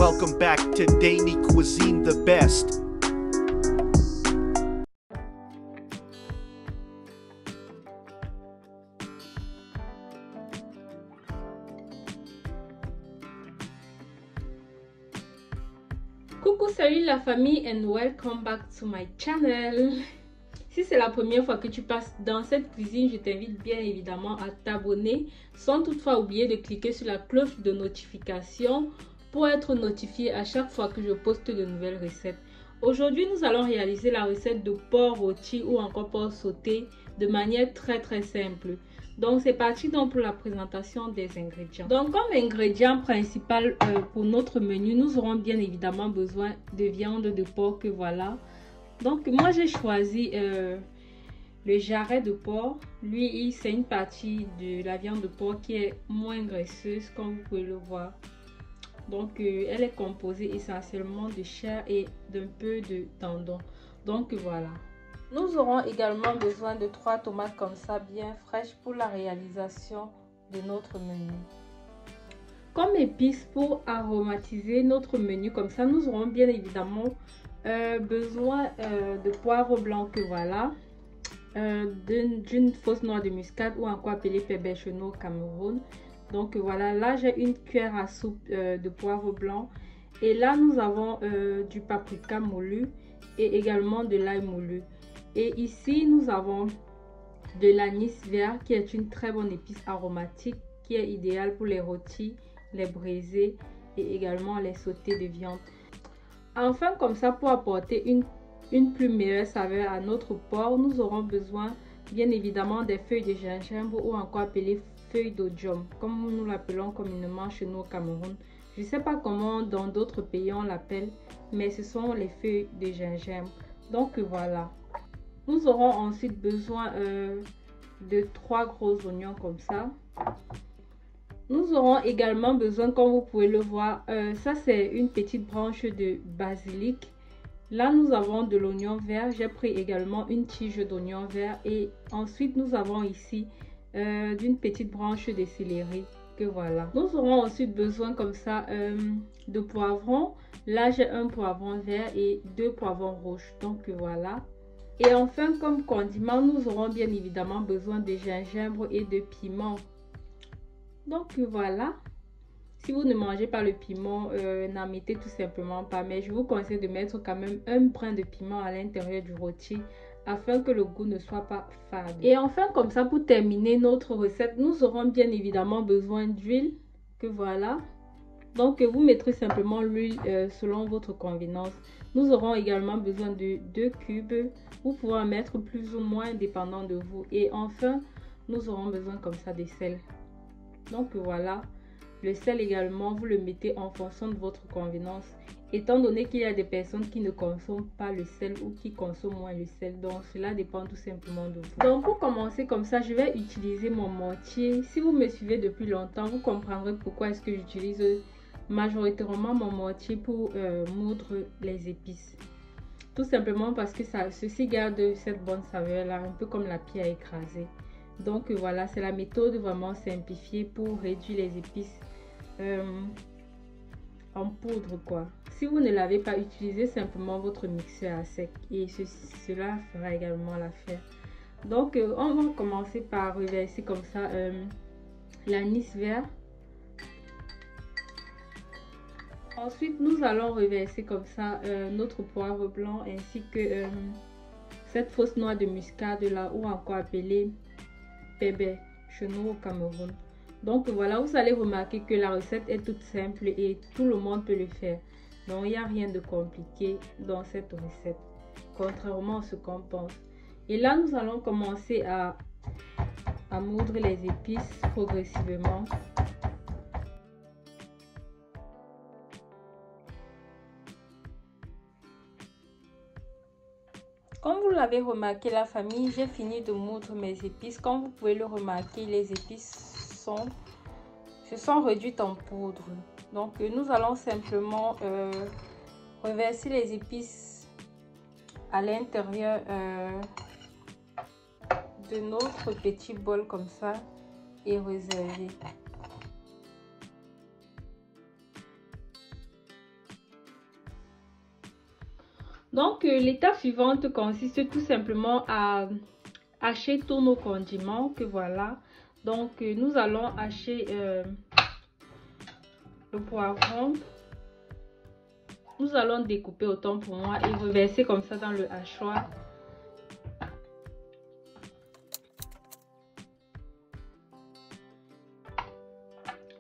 Welcome back to Dany Cuisine the Best. Coucou, salut la famille and welcome back to my channel. Si c'est la première fois que tu passes dans cette cuisine, je t'invite bien évidemment à t'abonner sans toutefois oublier de cliquer sur la cloche de notification pour être notifié à chaque fois que je poste de nouvelles recettes. Aujourd'hui, nous allons réaliser la recette de porc rôti ou encore porc sauté de manière très simple. Donc c'est parti donc pour la présentation des ingrédients. Donc comme ingrédient principal pour notre menu, nous aurons bien évidemment besoin de viande de porc que voilà. Donc moi j'ai choisi le jarret de porc. Lui c'est une partie de la viande de porc qui est moins graisseuse comme vous pouvez le voir. Donc elle est composée essentiellement de chair et d'un peu de tendon. Donc voilà. Nous aurons également besoin de 3 tomates comme ça bien fraîches pour la réalisation de notre menu. Comme épices pour aromatiser notre menu comme ça, nous aurons bien évidemment besoin de poivre blanc que voilà, d'une fausse noix de muscade ou encore appelée pépé cheneau au Cameroun. Donc voilà, là j'ai une cuillère à soupe de poivre blanc et là nous avons du paprika moulu et également de l'ail moulu. Et ici nous avons de l'anis vert qui est une très bonne épice aromatique qui est idéale pour les rôtis, les braisés et également les sautés de viande. Enfin, comme ça, pour apporter une plus meilleure saveur à notre porc, nous aurons besoin bien évidemment des feuilles de gingembre ou encore appelées feuilles d'oidium, comme nous l'appelons communément chez nous au Cameroun. Je ne sais pas comment dans d'autres pays on l'appelle, mais ce sont les feuilles de gingembre. Donc voilà. Nous aurons ensuite besoin de 3 gros oignons comme ça. Nous aurons également besoin, comme vous pouvez le voir, ça c'est une petite branche de basilic. Là nous avons de l'oignon vert. J'ai pris également une tige d'oignon vert. Et ensuite nous avons ici d'une petite branche de céleri que voilà. Nous aurons ensuite besoin comme ça de poivrons. Là j'ai un poivron vert et 2 poivrons rouges. Donc voilà. Et enfin, comme condiment, nous aurons bien évidemment besoin de gingembre et de piment. Donc voilà. Si vous ne mangez pas le piment, n'en mettez tout simplement pas. Mais je vous conseille de mettre quand même un brin de piment à l'intérieur du rôti afin que le goût ne soit pas fade. Et enfin, comme ça, pour terminer notre recette, nous aurons bien évidemment besoin d'huile que voilà. Donc vous mettrez simplement l'huile selon votre convenance. Nous aurons également besoin de 2 cubes. Vous pouvez en mettre plus ou moins dépendant de vous. Et enfin, nous aurons besoin comme ça de sel. Donc voilà. Le sel également, vous le mettez en fonction de votre convenance. Étant donné qu'il y a des personnes qui ne consomment pas le sel ou qui consomment moins le sel. Donc cela dépend tout simplement de vous. Donc pour commencer comme ça, je vais utiliser mon mortier. Si vous me suivez depuis longtemps, vous comprendrez pourquoi est-ce que j'utilise majoritairement mon mortier pour moudre les épices. Tout simplement parce que ceci garde cette bonne saveur là, un peu comme la pierre écrasée. Donc voilà, c'est la méthode vraiment simplifiée pour réduire les épices en poudre quoi. Si vous ne l'avez pas, utilisé simplement votre mixeur à sec et cela fera également l'affaire. Donc on va commencer par reverser comme ça l'anis vert. Ensuite, nous allons reverser comme ça notre poivre blanc ainsi que cette fausse noix de muscade là ou encore appelée pépé cheneau au Cameroun. Donc voilà, vous allez remarquer que la recette est toute simple et tout le monde peut le faire. Donc il n'y a rien de compliqué dans cette recette, contrairement à ce qu'on pense. Et là, nous allons commencer à moudre les épices progressivement. Comme vous l'avez remarqué la famille, j'ai fini de moudre mes épices. Comme vous pouvez le remarquer, les épices se sont réduites en poudre. Donc nous allons simplement reverser les épices à l'intérieur de notre petit bol comme ça et réserver. Donc l'étape suivante consiste tout simplement à hacher tous nos condiments que voilà. Donc nous allons hacher le poivron. Nous allons découper autant pour moi et reverser comme ça dans le hachoir.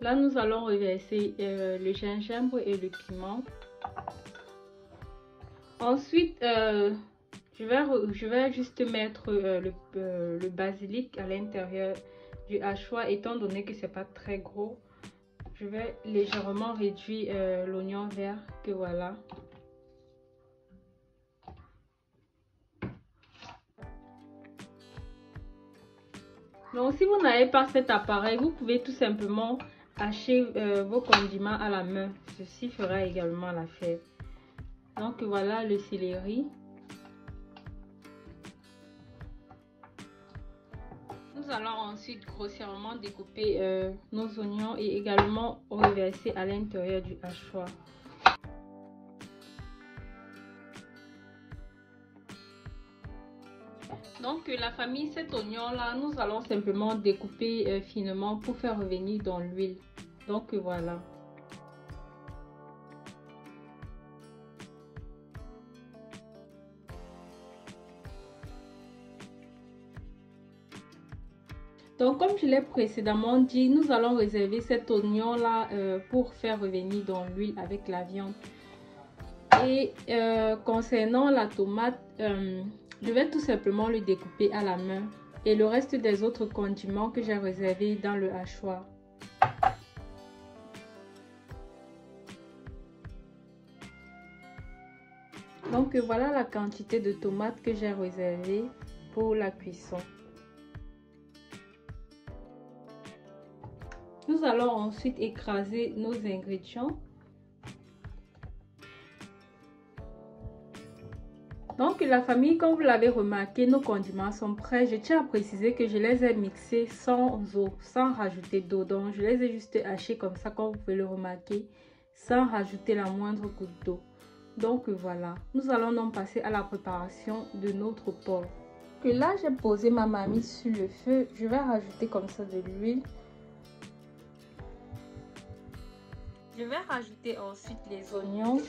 Là, nous allons reverser le gingembre et le piment. Ensuite, je vais juste mettre le basilic à l'intérieur du hachoir, étant donné que c'est pas très gros. Je vais légèrement réduire l'oignon vert, que voilà. Donc, si vous n'avez pas cet appareil, vous pouvez tout simplement hacher vos condiments à la main. Ceci fera également l'affaire. Donc, voilà le céleri. Nous allons ensuite grossièrement découper nos oignons et également reverser à l'intérieur du hachoir. Donc la famille, cet oignon là, nous allons simplement découper finement pour faire revenir dans l'huile. Donc voilà. Donc comme je l'ai précédemment dit, nous allons réserver cet oignon là pour faire revenir dans l'huile avec la viande. Et concernant la tomate, je vais tout simplement le découper à la main et le reste des autres condiments que j'ai réservés dans le hachoir. Donc voilà la quantité de tomates que j'ai réservée pour la cuisson. Nous allons ensuite écraser nos ingrédients. Donc la famille, comme vous l'avez remarqué, nos condiments sont prêts. Je tiens à préciser que je les ai mixés sans eau, sans rajouter d'eau. Donc je les ai juste hachés comme ça, comme vous pouvez le remarquer, sans rajouter la moindre goutte d'eau. Donc voilà, nous allons donc passer à la préparation de notre porc. Là, j'ai posé ma marmite sur le feu. Je vais rajouter comme ça de l'huile. Je vais rajouter ensuite les oignons.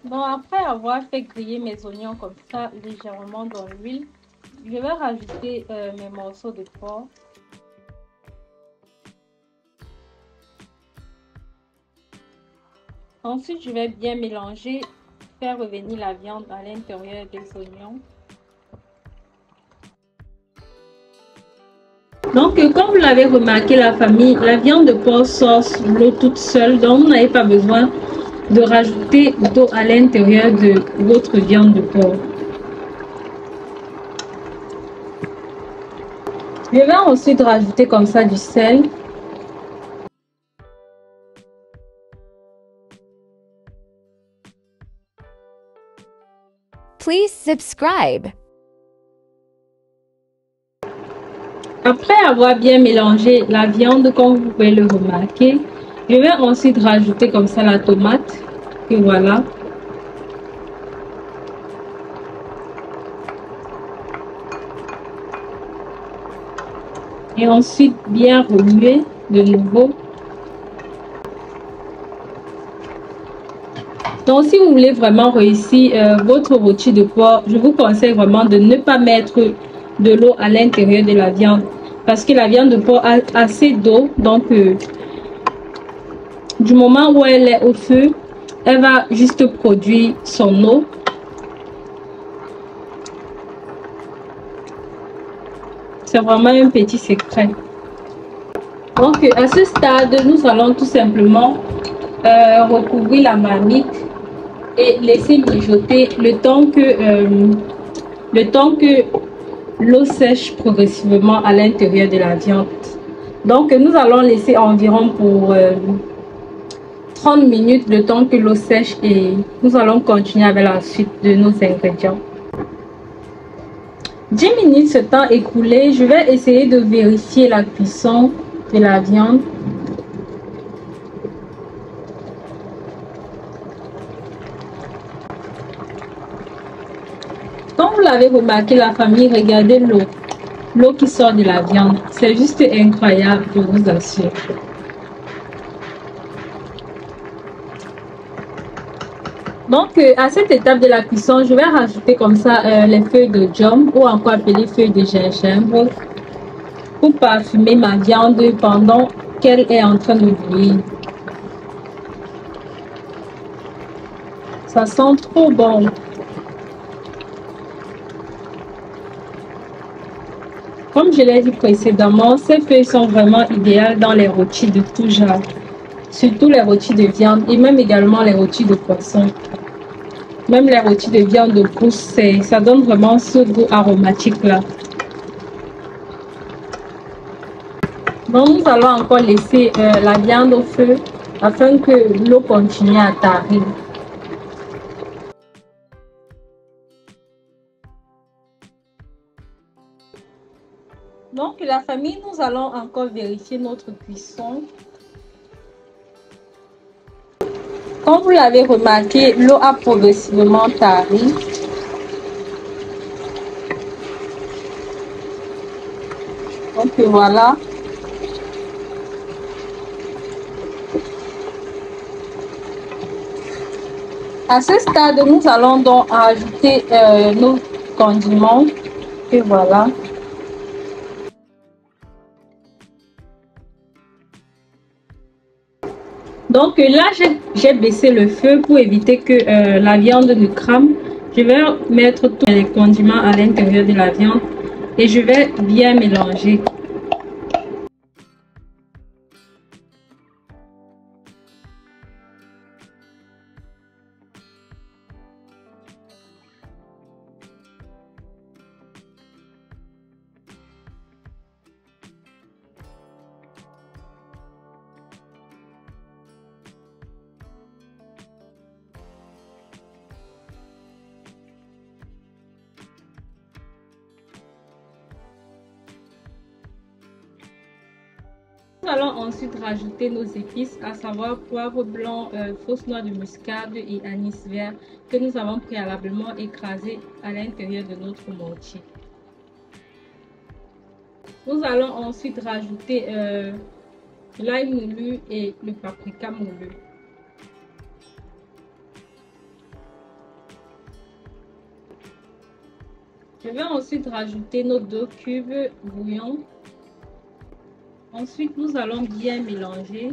Bon, après avoir fait griller mes oignons comme ça légèrement dans l'huile, je vais rajouter mes morceaux de porc. Ensuite, je vais bien mélanger, faire revenir la viande à l'intérieur des oignons. Donc, comme vous l'avez remarqué, la famille, la viande de porc sort l'eau toute seule, donc vous n'avez pas besoin de rajouter d'eau à l'intérieur de votre viande de porc. Je vais ensuite rajouter comme ça du sel. Please subscribe. Après avoir bien mélangé la viande, comme vous pouvez le remarquer, je vais ensuite rajouter comme ça la tomate, que voilà. Et ensuite bien remuer de nouveau. Donc si vous voulez vraiment réussir votre rôti de porc, je vous conseille vraiment de ne pas mettre de l'eau à l'intérieur de la viande. Parce que la viande de porc a assez d'eau, donc du moment où elle est au feu, elle va juste produire son eau. C'est vraiment un petit secret. Donc à ce stade, nous allons tout simplement recouvrir la marmite et laisser mijoter le temps que l'eau sèche progressivement à l'intérieur de la viande. Donc nous allons laisser environ pour 30 minutes le temps que l'eau sèche et nous allons continuer avec la suite de nos ingrédients. 10 minutes ce temps écoulé, je vais essayer de vérifier la cuisson de la viande. l'avez remarqué, la famille, regardez l'eau. L'eau qui sort de la viande. C'est juste incroyable, je vous assure. Donc, à cette étape de la cuisson, je vais rajouter comme ça les feuilles de djum ou encore appelées feuilles de gingembre pour parfumer ma viande pendant qu'elle est en train de bouillir. Ça sent trop bon. Comme je l'ai dit précédemment, ces feuilles sont vraiment idéales dans les rôtis de tout genre. Surtout les rôtis de viande et même également les rôtis de poisson. Même les rôtis de viande de pousse, ça donne vraiment ce goût aromatique là. Donc nous allons encore laisser la viande au feu afin que l'eau continue à tarir. Donc la famille, nous allons encore vérifier notre cuisson. Comme vous l'avez remarqué, l'eau a progressivement tari. Donc voilà. À ce stade, nous allons donc ajouter nos condiments. Et voilà. Donc là, j'ai baissé le feu pour éviter que la viande ne crame. Je vais mettre tous les condiments à l'intérieur de la viande et je vais bien mélanger. Nous allons ensuite rajouter nos épices, à savoir poivre blanc, fausse noix de muscade et anis vert que nous avons préalablement écrasé à l'intérieur de notre mortier. Nous allons ensuite rajouter l'ail moulu et le paprika moulu. Je vais ensuite rajouter nos 2 cubes bouillon. Ensuite, nous allons bien mélanger.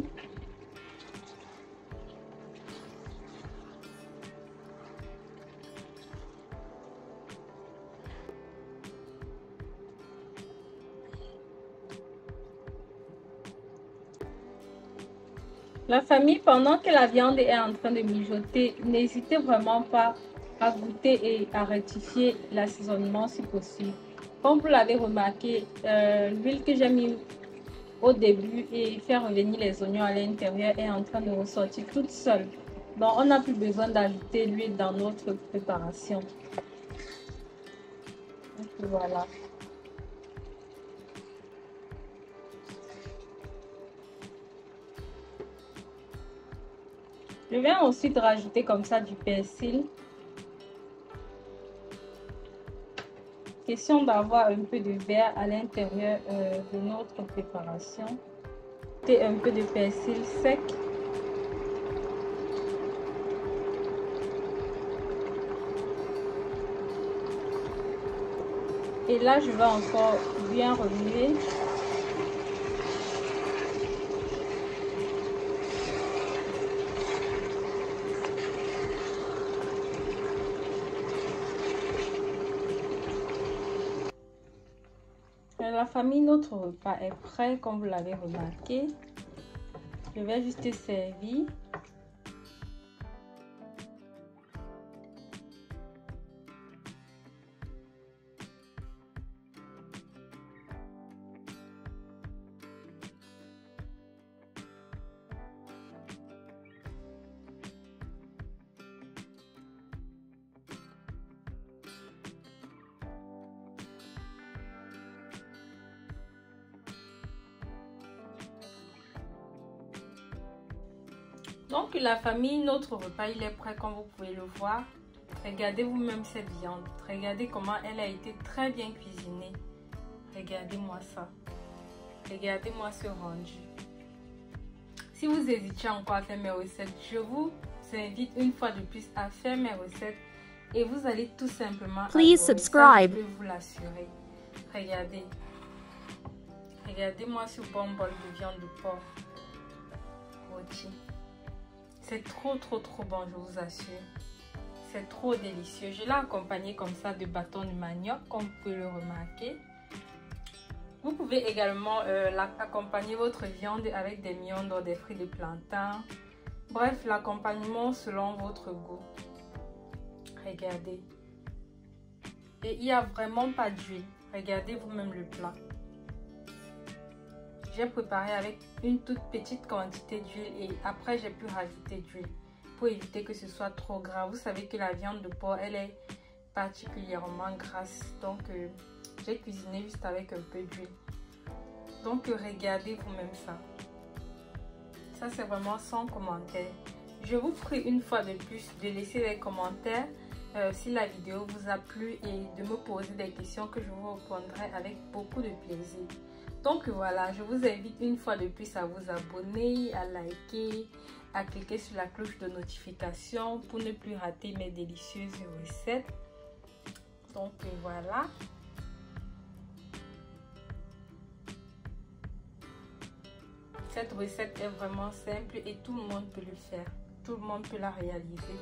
La famille, pendant que la viande est en train de mijoter, n'hésitez vraiment pas à goûter et à rectifier l'assaisonnement si possible. Comme vous l'avez remarqué, l'huile que j'ai mis au début et faire revenir les oignons à l'intérieur est en train de ressortir toute seule. Donc on n'a plus besoin d'ajouter l'huile dans notre préparation. Donc, voilà. Je vais ensuite rajouter comme ça du persil. Question d'avoir un peu de verre à l'intérieur de notre préparation. Et un peu de persil sec. Et là, je vais encore bien remuer. La famille, notre repas est prêt, comme vous l'avez remarqué. Je vais juste servir. Donc la famille, notre repas il est prêt comme vous pouvez le voir. Regardez vous-même cette viande. Regardez comment elle a été très bien cuisinée. Regardez-moi ça. Regardez-moi ce rendu. Si vous hésitez encore à faire mes recettes, je vous invite une fois de plus à faire mes recettes et vous allez tout simplement Please adorer. subscribe. Ça, je peux vous l'assurer. Regardez. Regardez-moi ce bon bol de viande de porc rôti. C'est trop bon, je vous assure. C'est trop délicieux. Je l'ai accompagné comme ça de bâton de manioc, comme vous pouvez le remarquer. Vous pouvez également accompagner votre viande avec des miondres, des fruits de plantain. Bref, l'accompagnement selon votre goût. Regardez. Et il n'y a vraiment pas d'huile. Regardez vous-même le plat. J'ai préparé avec une toute petite quantité d'huile et après j'ai pu rajouter d'huile pour éviter que ce soit trop gras. Vous savez que la viande de porc, elle est particulièrement grasse. Donc, j'ai cuisiné juste avec un peu d'huile. Donc, regardez vous-même ça. Ça, c'est vraiment sans commentaire. Je vous prie une fois de plus de laisser des commentaires si la vidéo vous a plu et de me poser des questions que je vous répondrai avec beaucoup de plaisir. Donc voilà, je vous invite une fois de plus à vous abonner, à liker, à cliquer sur la cloche de notification pour ne plus rater mes délicieuses recettes. Donc voilà. Cette recette est vraiment simple et tout le monde peut le faire. Tout le monde peut la réaliser.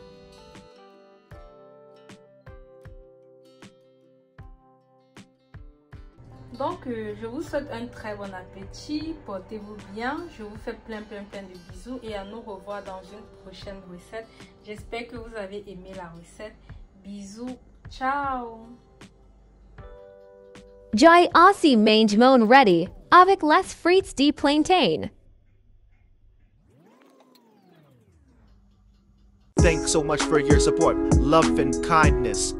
Donc, je vous souhaite un très bon appétit. Portez-vous bien. Je vous fais plein de bisous et à nous revoir dans une prochaine recette. J'espère que vous avez aimé la recette. Bisous. Ciao. Jai aussi mange mon ready, avec les frites de plantain. Thanks so much for your support, love, and kindness.